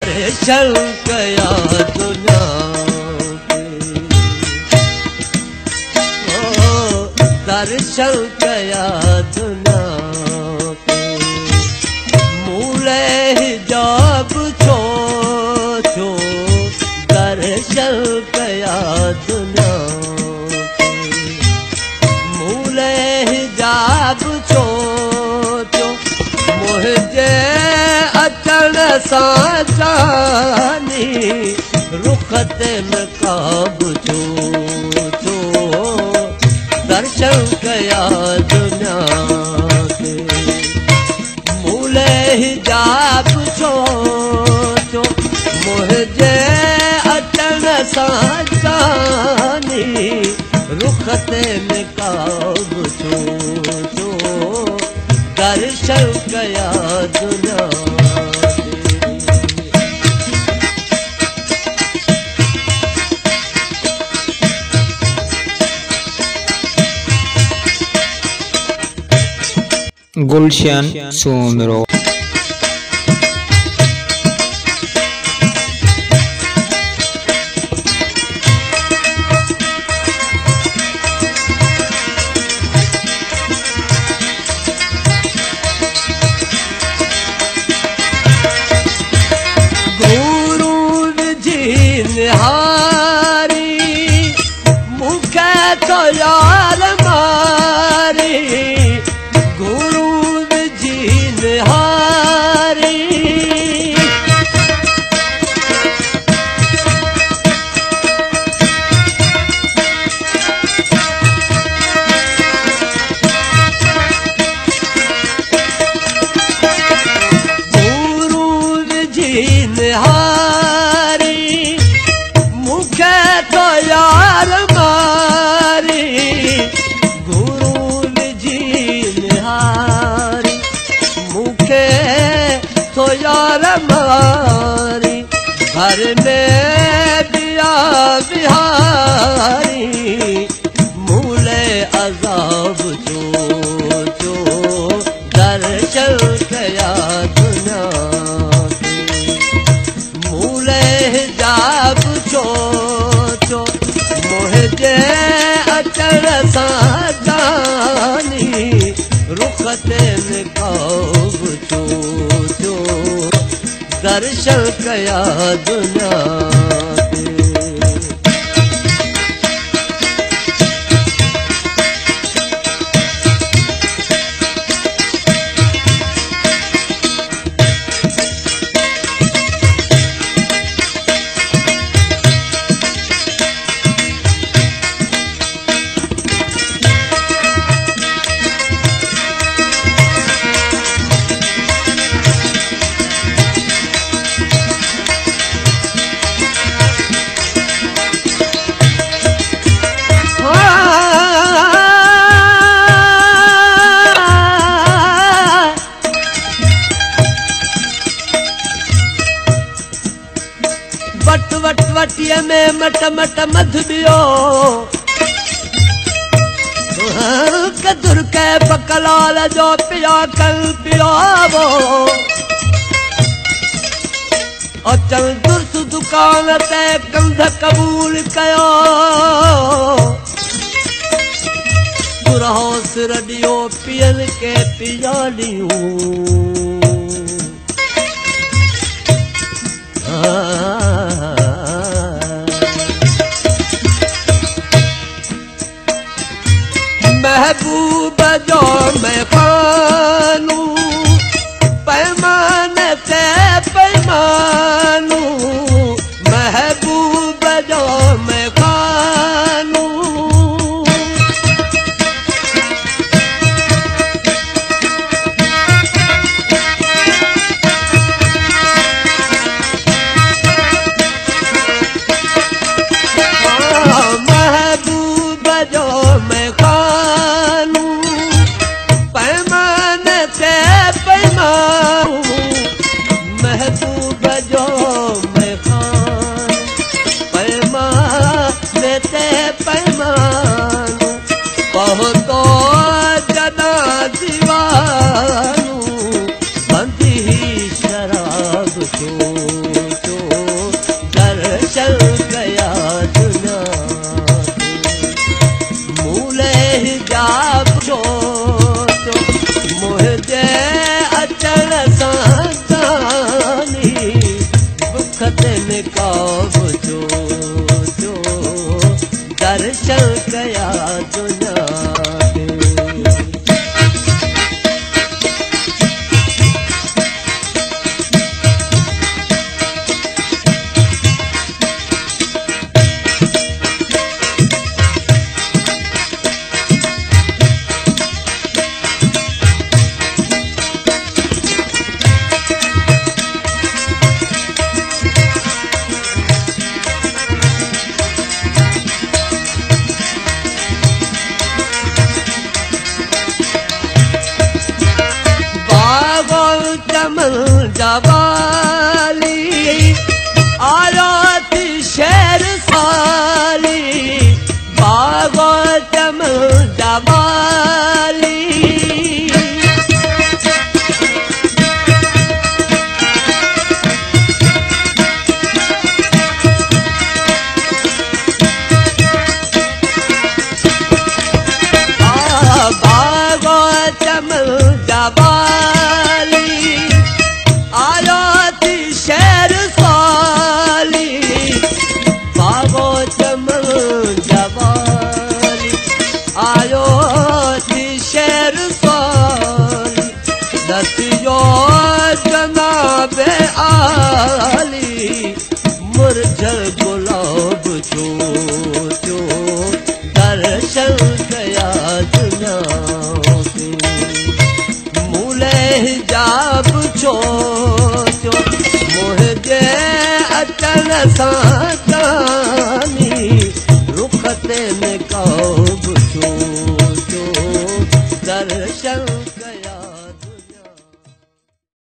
दर्शन कया दुनिया के, दर्शन कया दुनिया के, मूले हिजाब छो छो दर्शन कया दुनिया के, मूले हिजाब छो छो मुझे अचण सां जानी रुखते में काबू छो छो दर्शन कया दुनिया के, मूले हिजाब छो छो मुझे अचण सां जानी रुखते में काबू छो छो दर्शन कया दुनिया गुलशन सोमरो निहारी मुखे तो यार मारी गुरु जी निहारी गुरु जी निहारी तो यार मारी गुरु जी निहारी मुखे तो यार मारी घर में दिया बिहारी मूले अजाब जो जो दर्शन कया दुनिया के, मूले हिजाब छो मुझे अचण सां जानी रुखते में काबू छो छो दर्शन कया दुनिया के। वटिया में मट मट मध बियो कदुर के पकलाल जो पिया कल पियो वो अचल दुर्स दुकान ते कंध कबूल कयो सुरहो सिर दियो पियल के पियालियूं महबूब जो मैं पानू पैमान से पैमानू महबूब जो मैं पानू निकाब छो छो दर्शन कया दुनिया के जवाली आरात शहर साली बागो चम जवाली बागो चम जवाली शहर साली बागो चमन जवाली आयो थी शहर साली दसियो जनाबे आली मुरझल गुलाब छो छो दर्शन कया दुनिया के मूले हिजाब छो अचन सानी रुख ते निकाब छो छो दर्शन